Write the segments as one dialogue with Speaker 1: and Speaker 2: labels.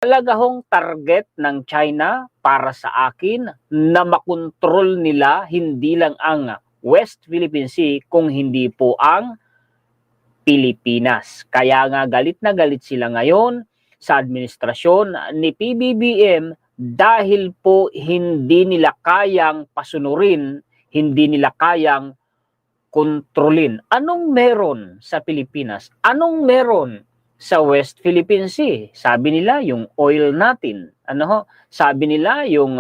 Speaker 1: Talaga hong target ng China para sa akin na makontrol nila hindi lang ang West Philippine Sea kung hindi po ang Pilipinas. Kaya nga galit na galit sila ngayon sa administrasyon ni PBBM dahil po hindi nila kayang pasunurin, hindi nila kayang kontrolin. Anong meron sa Pilipinas? Anong meron sa West Philippine Sea? Sabi nila yung oil natin. Sabi nila yung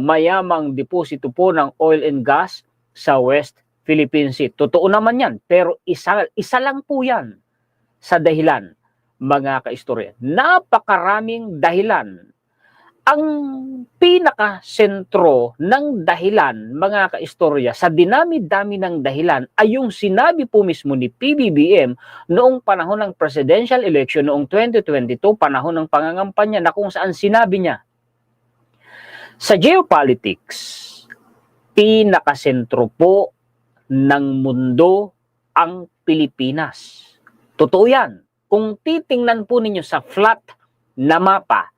Speaker 1: mayamang deposito po ng oil and gas sa West Philippine Sea. Totoo naman yan, pero isa lang po yan sa dahilan, mga kaistorya. Napakaraming dahilan. Ang pinaka-sentro ng dahilan, mga kaistorya, sa dinami-dami ng dahilan ay yung sinabi po mismo ni PBBM noong panahon ng presidential election noong 2022, panahon ng pangangampanya, na kung saan sinabi niya, sa geopolitics, pinaka-sentro po ng mundo ang Pilipinas. Totoo yan. Kung titingnan po ninyo sa flat na mapa,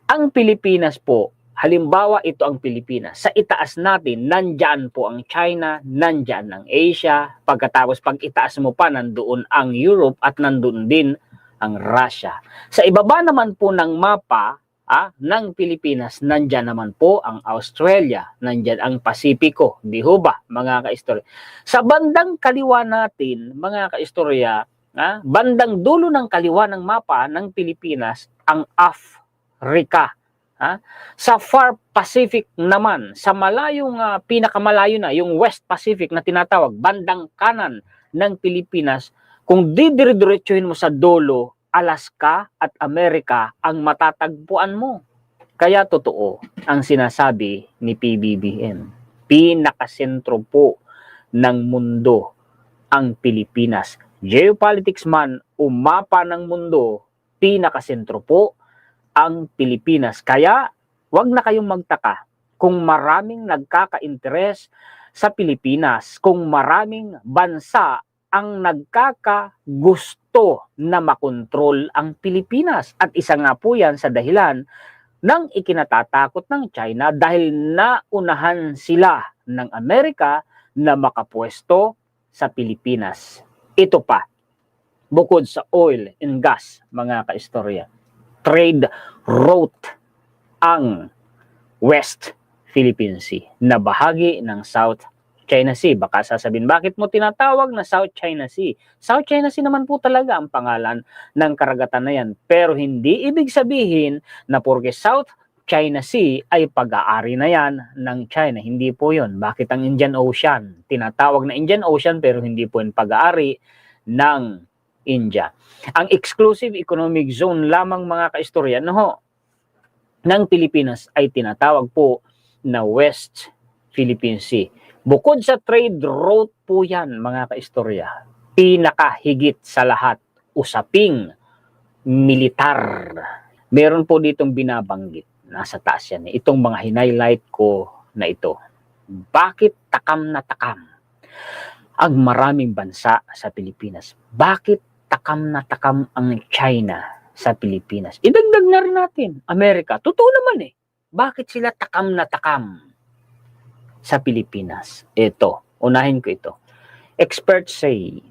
Speaker 1: ang Pilipinas po, halimbawa ito ang Pilipinas, sa itaas natin, nandyan po ang China, nandyan ang Asia, pagkatapos pag itaas mo pa, nandoon ang Europe at nandoon din ang Russia. Sa ibaba naman po ng mapa ng Pilipinas, nandyan naman po ang Australia, nandyan ang Pasipiko, di ho ba, mga kaistorya? Sa bandang kaliwa natin, mga kaistorya, bandang dulo ng kaliwa ng mapa ng Pilipinas, ang Africa. Sa far Pacific naman, sa malayong pinakamalayo na, yung West Pacific na tinatawag, bandang kanan ng Pilipinas, kung didiridiretsuhin mo sa dulo, Alaska at Amerika ang matatagpuan mo. Kaya totoo ang sinasabi ni PBBM. Pinakasentro po ng mundo ang Pilipinas. Geopolitics man o mapa ng mundo, pinakasentro po ang Pilipinas. Kaya wag na kayong magtaka kung maraming nagkaka-interes sa Pilipinas, kung maraming bansa ang nagkakagusto na makontrol ang Pilipinas. At isa nga po yan sa dahilan ng ikinatatakot ng China dahil naunahan sila ng Amerika na makapwesto sa Pilipinas. Ito pa, bukod sa oil and gas, mga kaistorya, trade route ang West Philippine Sea na bahagi ng South China Sea. Baka sasabihin, bakit mo tinatawag na South China Sea? South China Sea naman po talaga ang pangalan ng karagatan na yan. Pero hindi ibig sabihin na porque South China Sea ay pag-aari na yan ng China. Hindi po yun. Bakit ang Indian Ocean? Tinatawag na Indian Ocean pero hindi po yung pag-aari ng India. Ang exclusive economic zone lamang, mga kaistorya, ng Pilipinas ay tinatawag po na West Philippine Sea. Bukod sa trade route po yan, mga kaistorya, pinakahigit sa lahat, usaping militar. Meron po ditong binabanggit, nasa taas yan, itong mga hinighlight ko na ito. Bakit takam na takam ang maraming bansa sa Pilipinas? Bakit takam na takam ang China sa Pilipinas? Idagdag na rin natin, Amerika. Totoo naman Bakit sila takam na takam sa Pilipinas? Ito, unahin ko ito. Experts say,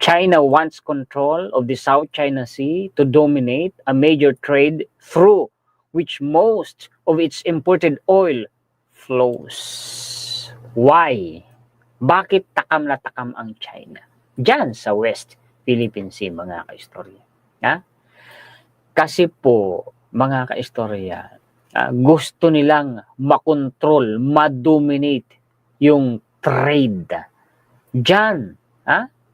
Speaker 1: China wants control of the South China Sea to dominate a major trade through which most of its imported oil flows. Why? Bakit takam na takam ang China diyan sa West Philippine Sea, mga kaistorya? Kasi po, mga kaistorya, gusto nilang makontrol, madominate yung trade. Diyan,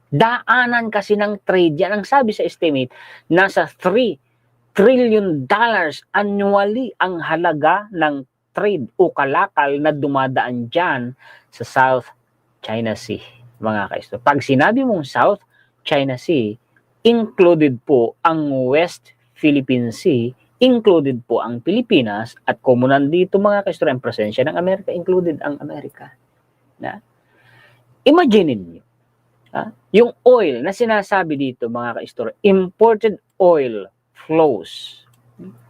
Speaker 1: daanan kasi ng trade yan. Ang sabi sa estimate, nasa $3 trillion annually ang halaga ng trade o kalakal na dumadaan dyan sa South China Sea, mga kaistorya. Pag sinabi mong South China Sea, included po ang West Philippine Sea, included po ang Pilipinas, at kung nandito, mga kaistorya, ang presensya ng Amerika, included ang Amerika. Imagine niyo, yung oil na sinasabi dito, mga kaistorya, imported oil flows.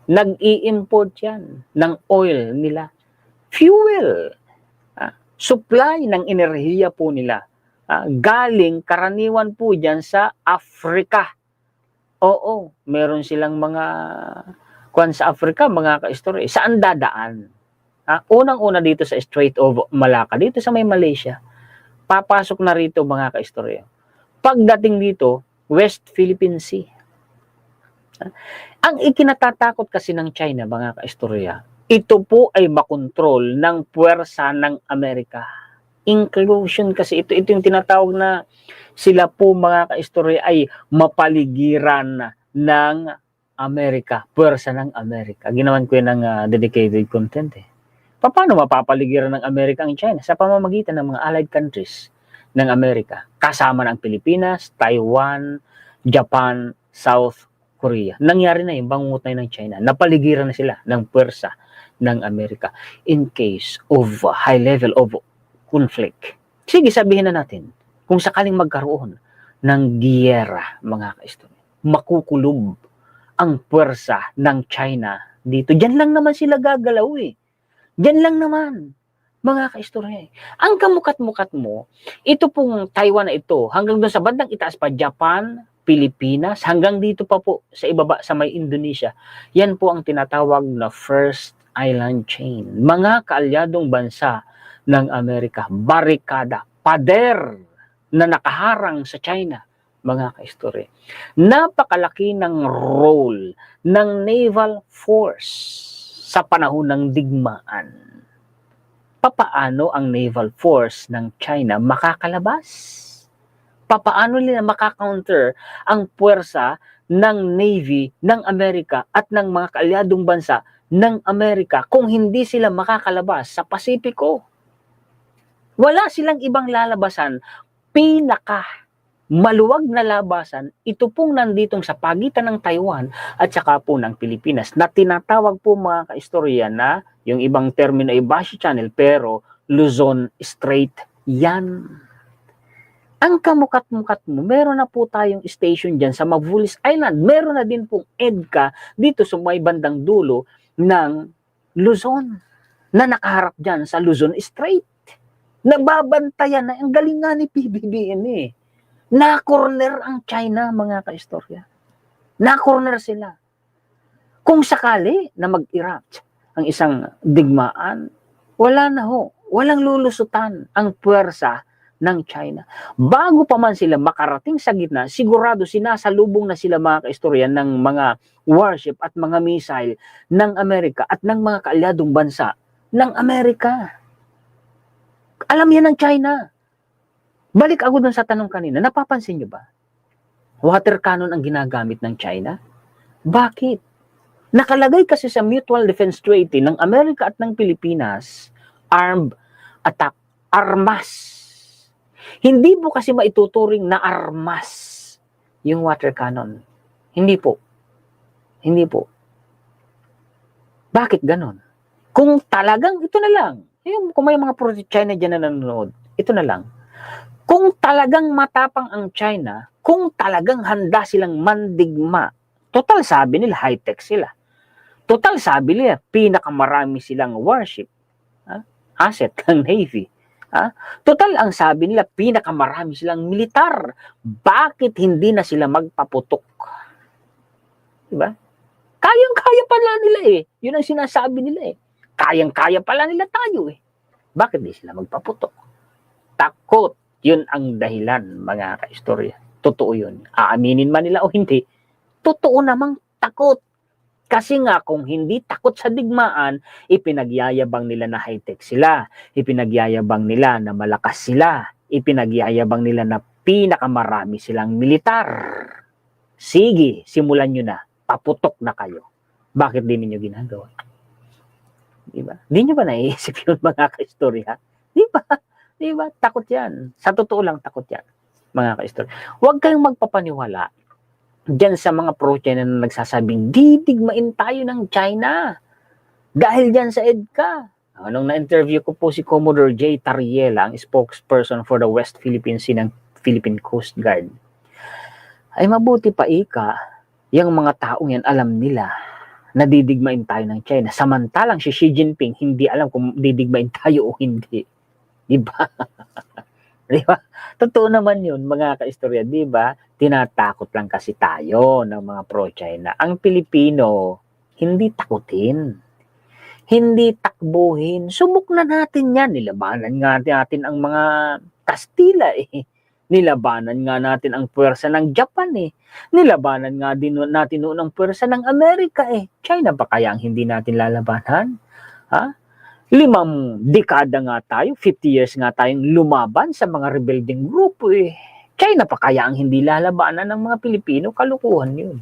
Speaker 1: Nag-i-import yan ng oil nila. Fuel. Supply ng enerhiya po nila. Galing karaniwan po dyan sa Africa. Oo, meron silang mga kwan sa Africa, mga ka-istorya. Saan dadaan? Unang-una dito sa Strait of Malacca, dito sa may Malaysia. Papasok na rito mga ka-istorya. Pagdating dito, West Philippine Sea. Ang ikinatatakot kasi ng China, mga ka-istorya, ito po ay makontrol ng puwersa ng Amerika. Inclusion kasi ito yung tinatawag na sila po mga ka-istorya ay mapaligiran ng Amerika, puwersa ng Amerika. Ginawan ko yun ng dedicated content eh. Paano mapapaligiran ng Amerika ang China? Sa pamamagitan ng mga allied countries ng Amerika. Kasama ng Pilipinas, Taiwan, Japan, South Korea. Nangyari na yung bangungot na ng China. Napaligiran na sila ng puwersa ng Amerika in case of high level of conflict. Sige, sabihin na natin, kung sakaling magkaroon ng giyera, mga kaistorya, makukulob ang puwersa ng China dito. Diyan lang naman sila gagalaw eh. Diyan lang naman, mga kaistorya. Ang kamukat-mukat mo, ito pong Taiwan na ito, hanggang doon sa bandang itaas pa, Japan, Pilipinas, hanggang dito pa po sa ibaba sa may Indonesia, yan po ang tinatawag na First Island Chain. Mga kaalyadong bansa ng Amerika, barikada, pader na nakaharang sa China, mga kaistorya. Napakalaki ng role ng naval force sa panahon ng digmaan. Papaano ang naval force ng China makakalabas? Papaano nila makakounter ang puwersa ng Navy ng Amerika at ng mga kaalyadong bansa ng Amerika kung hindi sila makakalabas sa Pasipiko? Wala silang ibang lalabasan. Pinaka maluwag na labasan, ito pong nanditong sa pagitan ng Taiwan at saka po ng Pilipinas na tinatawag po mga kaistorya na yung ibang termino ay Bashi Channel pero Luzon Strait yan. Ang kamukat-mukat mo, meron na po tayong station dyan sa Mavulis Island. Meron na din pong EDCA dito sa may bandang dulo ng Luzon na nakaharap dyan sa Luzon Strait. Nababantayan na, ang galing nga ni PBBM eh. Na-corner ang China, mga kaistorya. Na-corner sila. Kung sakali na mag-erupt ang isang digmaan, wala na ho. Walang lulusutan ang puwersa ng China. Bago pa man sila makarating sa gitna, sigurado sinasalubong na sila mga kaistorya ng mga warship at mga missile ng Amerika at ng mga kaalyadong bansa ng Amerika. Alam yan ng China. Balik ako dun sa tanong kanina, napapansin nyo ba? Water cannon ang ginagamit ng China? Bakit? Nakalagay kasi sa Mutual Defense Treaty ng Amerika at ng Pilipinas, armed attack, armas. Hindi po kasi maituturing na armas yung water cannon. Hindi po. Hindi po. Bakit ganon? Kung talagang, ito na lang. Kung may mga pro-China dyan na nanonood, ito na lang. Kung talagang matapang ang China, kung talagang handa silang mandigma, total sabi nila, high-tech sila. Total sabi nila, pinakamarami silang warship, asset ng Navy. Total ang sabi nila, pinakamarami silang militar. Bakit hindi na sila magpaputok? Diba? Kayang-kaya pala nila eh. Yun ang sinasabi nila eh. Kayang-kaya pala nila tayo eh. Bakit di sila magpaputok? Takot. Yun ang dahilan, mga kaistorya. Totoo yun. Aaminin man nila o hindi, totoo namang takot. Kasi nga kung hindi takot sa digmaan, ipinagyayabang nila na high-tech sila. Ipinagyayabang nila na malakas sila. Ipinagyayabang nila na pinakamarami silang militar. Sige, simulan nyo na. Paputok na kayo. Bakit di ninyo ginagawa? Diba? Di nyo ba naiisip yun, mga kaistorya? Diba? Diba? Takot yan. Sa totoo lang, takot yan, mga kaistorya. Huwag kayong magpapaniwala dyan sa mga pro-China na nagsasabing, didigmain tayo ng China dahil dyan sa EDCA. Nung na-interview ko po si Commodore J. Tariela, ang spokesperson for the West Philippine Sea ng Philippine Coast Guard, ay mabuti pa ika Yung mga taong yan, alam nila na didigmain tayo ng China. Samantalang si Xi Jinping, hindi alam kung didigmain tayo o hindi. Diba? Diba? Totoo naman yun, mga kaistorya, diba? Tinatakot lang kasi tayo ng mga pro-China. Ang Pilipino, hindi takutin. Hindi takbuhin. Subok na natin yan. Nilabanan nga natin ang mga Kastila eh. Nilabanan nga natin ang puwersa ng Japan eh. Nilabanan nga din natin noon ang puwersa ng Amerika eh. China ba kaya ang hindi natin lalabanan? Ha? 5 dekada nga tayo, 50 years nga tayong lumaban sa mga rebelding grupo eh. China pa kaya ang hindi lalabanan ng mga Pilipino? Kalukuhan yun.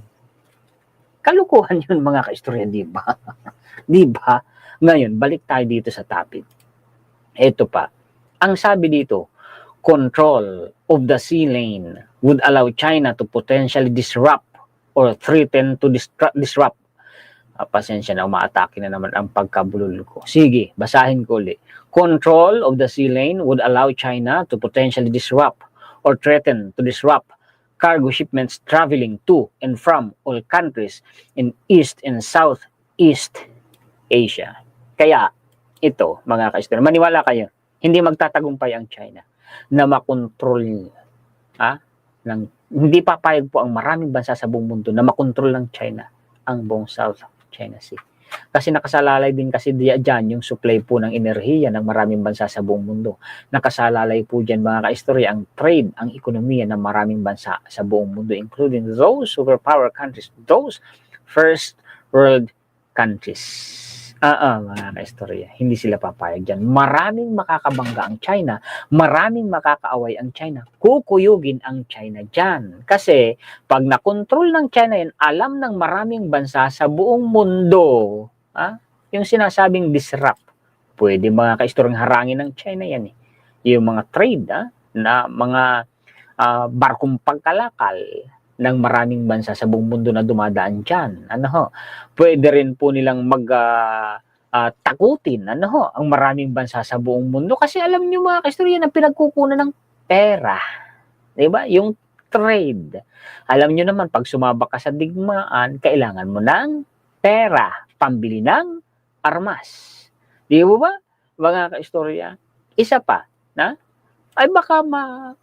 Speaker 1: Kalukuhan yun mga kaistorya, di ba? Di ba? Ngayon, balik tayo dito sa topic. Ito pa. Ang sabi dito, control of the sea lane would allow China to potentially disrupt or threaten to disrupt. Pasensya na, umaatake na naman ang pagkabulol ko. Sige, basahin ko ulit. Control of the sea lane would allow China to potentially disrupt or threaten to disrupt cargo shipments traveling to and from all countries in East and Southeast Asia. Kaya, ito, mga kaistorya, maniwala kayo, hindi magtatagumpay ang China na makontrol, hindi papayag po ang maraming bansa sa buong mundo na makontrol ng China ang buong South China Sea. Kasi nakasalalay din kasi diyan yung supply po ng enerhiya ng maraming bansa sa buong mundo. Nakasalalay po dyan mga kaistorya ang trade, ang ekonomiya ng maraming bansa sa buong mundo, including those superpower countries, those first world countries. Mga kaistorya, hindi sila papayag dyan. Maraming makakabangga ang China, maraming makakaaway ang China, kukuyugin ang China dyan. Kasi pag nakontrol ng China yan, alam ng maraming bansa sa buong mundo, yung sinasabing disrupt, pwede mga kaistoryang harangin ng China yan eh. Yung mga trade, na mga barkong pagkalakal ng maraming bansa sa buong mundo na dumadaan dyan. Pwede rin po nilang takutin ang maraming bansa sa buong mundo kasi alam niyo mga kaistorya na pinagkukunan ng pera. Diba? Yung trade. Alam niyo naman, pag sumabak ka sa digmaan, kailangan mo ng pera, pambili ng armas. Di ba? Mga kaistorya. Isa pa, ay baka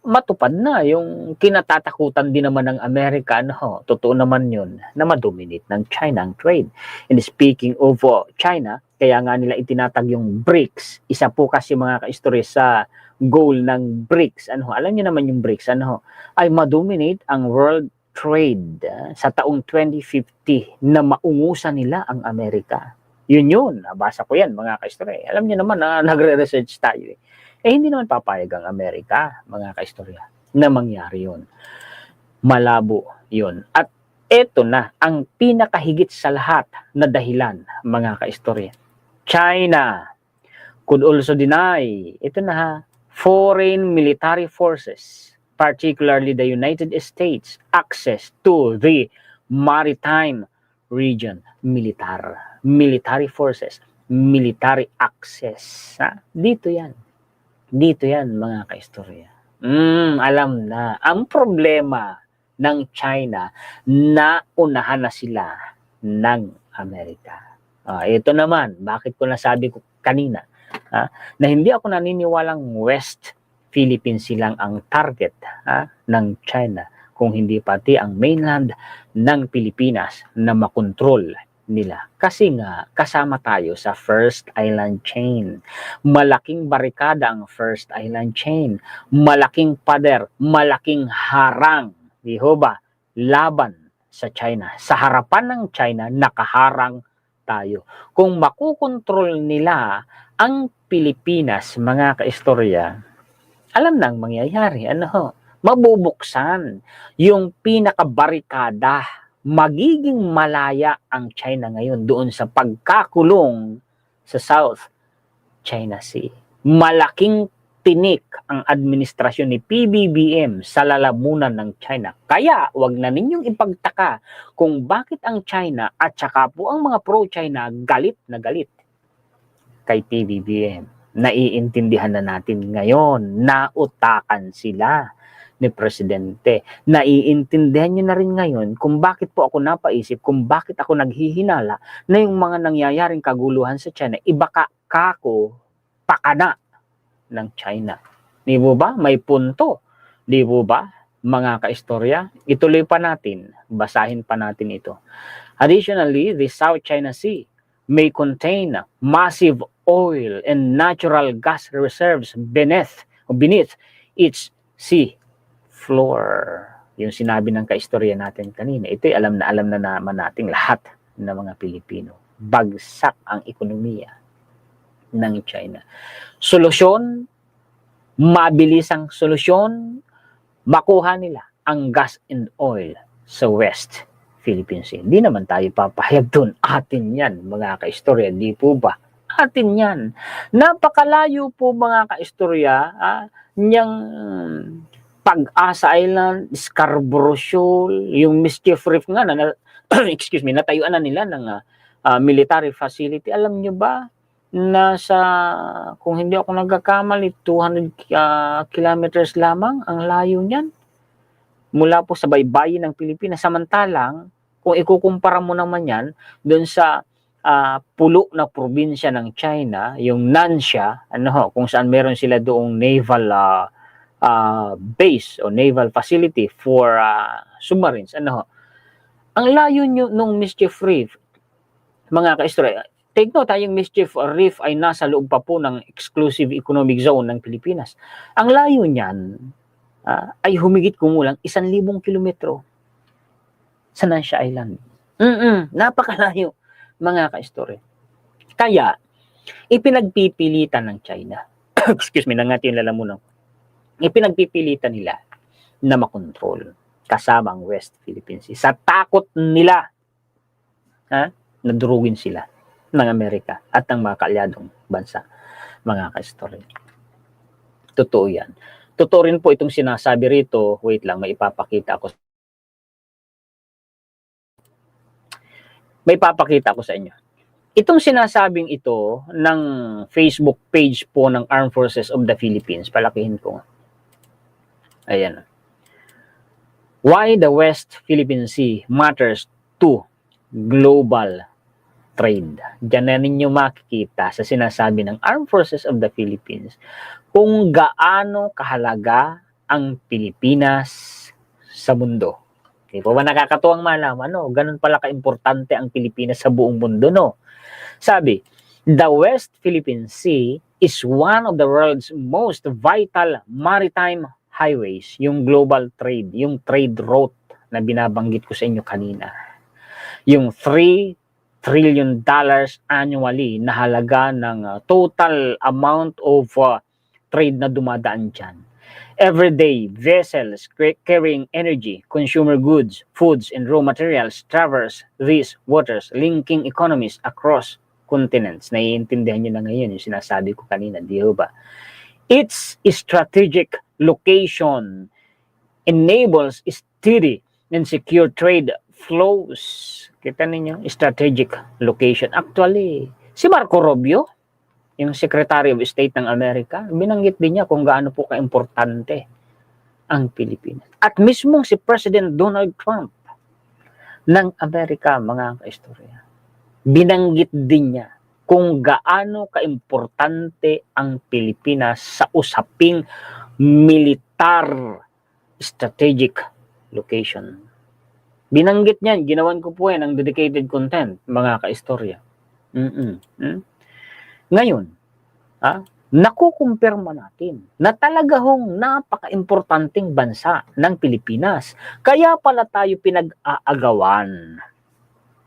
Speaker 1: matupad na yung kinatatakutan din naman ng Amerika. Totoo naman yun na madominate ng China ang trade. And speaking of China, kaya nga nila itinatag yung BRICS. Isa po kasi mga kaistorya sa goal ng BRICS. Alam niyo naman yung BRICS, ay madominate ang world trade sa taong 2050 na maungusan nila ang Amerika. Yun. Nabasa ko yan mga kaistorya. Alam niyo naman na nagre-research tayo eh. Hindi naman papayag ang Amerika, mga kaistorya, na mangyari yun. Malabo yun. At eto na, ang pinakahigit sa lahat na dahilan, mga kaistorya. China could also deny, ito na foreign military forces, particularly the United States, access to the maritime region, military forces, military access. Dito yan mga kaistorya. Alam na. Ang problema ng China, naunahan na sila ng Amerika. Ito naman, bakit ko nasabi ko kanina, na hindi ako naniniwalang West Philippines silang ang target ng China, kung hindi pati ang mainland ng Pilipinas na makontrol nila. Kasi nga, kasama tayo sa First Island Chain. Malaking barikada ang First Island Chain. Malaking pader, malaking harang, laban sa China. Sa harapan ng China, nakaharang tayo. Kung makukontrol nila ang Pilipinas, mga kaistorya, alam nang mangyayari. Mabubuksan yung pinakabarikada. Magiging malaya ang China ngayon doon sa pagkakulong sa South China Sea. Malaking tinik ang administrasyon ni PBBM sa lalamunan ng China. Kaya wag na ninyong ipagtaka kung bakit ang China at saka po ang mga pro-China galit na galit kay PBBM. Naiintindihan na natin ngayon, nautakan sila ni Presidente. Naiintindihan nyo na rin ngayon kung bakit po ako napaisip, kung bakit ako naghihinala na yung mga nangyayaring kaguluhan sa China, iba kako pakana ng China. Di po ba? May punto. Di po ba? Mga kaistorya, ituloy pa natin, basahin pa natin ito. Additionally, the South China Sea may contain massive oil and natural gas reserves beneath its sea floor. Yung sinabi ng kaistorya natin kanina, ito alam na naman nating lahat ng mga Pilipino. Bagsak ang ekonomiya ng China. Solusyon, mabilisang solusyon, makuha nila ang gas and oil sa West Philippine Sea. Hindi naman tayo papahayag doon. Atin yan, mga kaistorya. Di po ba? Atin yan. Napakalayo po, mga kaistorya, niyang Pag-asa Island, Scarborough Shoal, yung Mischief Reef nga, excuse me, natayuan na nila ng military facility. Alam nyo ba, nasa, kung hindi ako nagkakamali, 200 kilometers lamang ang layo niyan mula po sa baybayin ng Pilipinas. Samantalang, kung ikukumpara mo naman yan doon sa pulo na probinsya ng China, yung Nansha, kung saan meron sila doong naval base o naval facility for submarines. Ang layo nyo nung Mischief Reef, mga kaistorya, take note, yung Mischief Reef ay nasa loob pa po ng exclusive economic zone ng Pilipinas. Ang layo niyan ay humigit kumulang 1,000 kilometro sa Nansha Island. Napakalayo, mga kaistorya. Kaya, ipinagpipilitan ng China, excuse me, nangatin lalamunan, ipinagpipilitan nila na makontrol kasama ang West Philippine Sea. Sa takot nila, nadurugin sila ng Amerika at ng mga kaalyadong bansa, mga kaistorya. Totoo yan. Totoo rin po itong sinasabi rito. Wait lang, may ipapakita ako. May papakita ko sa inyo. Itong sinasabing ito ng Facebook page po ng Armed Forces of the Philippines, palakihin ko nga. Ayan. Why the West Philippine Sea matters to global trade. Diyan na ninyo makikita sa sinasabi ng Armed Forces of the Philippines kung gaano kahalaga ang Pilipinas sa mundo. Di po ba nakakatuwang malaman, ganun pala ka-importante ang Pilipinas sa buong mundo, no? Sabi, the West Philippine Sea is one of the world's most vital maritime highways, yung global trade, yung trade route na binabanggit ko sa inyo kanina. Yung $3 trillion annually na halaga ng total amount of trade na dumadaan dyan. Everyday vessels carrying energy, consumer goods, foods, and raw materials traverse these waters, linking economies across continents. Naiintindihan nyo na ngayon yung sinasabi ko kanina, di ba? Its strategic location enables steady and secure trade flows. Kita ninyo, strategic location. Actually, si Marco Rubio, yung Secretary of State ng Amerika, binanggit din niya kung gaano po ka-importante ang Pilipinas. At mismong si President Donald Trump ng Amerika, mga kaistorya, binanggit din niya kung gaano ka-importante ang Pilipinas sa usaping militar strategic location. Binanggit niya, ginawan ko po yan ang dedicated content, mga kaistorya. Ngayon, nakukumpirma natin na talaga hong napaka-importanting bansa ng Pilipinas. Kaya pala tayo pinag-aagawan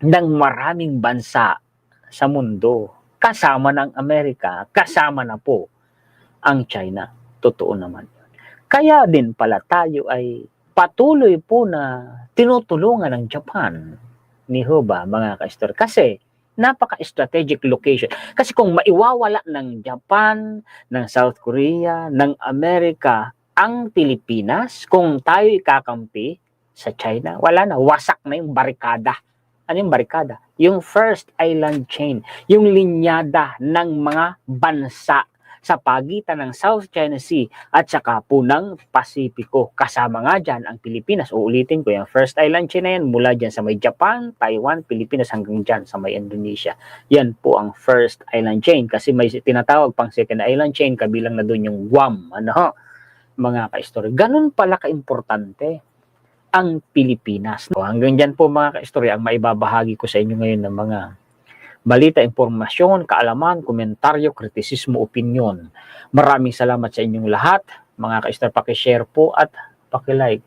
Speaker 1: ng maraming bansa sa mundo. Kasama ng Amerika, kasama na po ang China. Totoo naman yun. Kaya din pala tayo ay patuloy po na tinutulungan ng Japan ni Hoba, mga kaistorya. Kasi napaka-strategic location. Kasi kung maiwawala ng Japan, ng South Korea, ng Amerika, ang Pilipinas, kung tayo ikakampi sa China, wala na, wasak na yung barikada. Ano yung barikada? Yung first island chain, yung linyada ng mga bansa sa pagitan ng South China Sea at saka po ng Pasipiko. Kasama nga dyan ang Pilipinas. Uulitin ko, yung first island chain na yan mula dyan sa may Japan, Taiwan, Pilipinas hanggang dyan sa may Indonesia. Yan po ang first island chain kasi may tinatawag pang second island chain, kabilang na doon yung Guam. Ano, mga ka-istorya. Ganun pala ka-importante ang Pilipinas. So, hanggang dyan po mga ka-istorya ang maibabahagi ko sa inyo ngayon ng mga balita, impormasyon, kaalaman, komentaryo, kritisismo, opinyon. Maraming salamat sa inyong lahat. Mga ka-istorya, paki-share po at paki-like.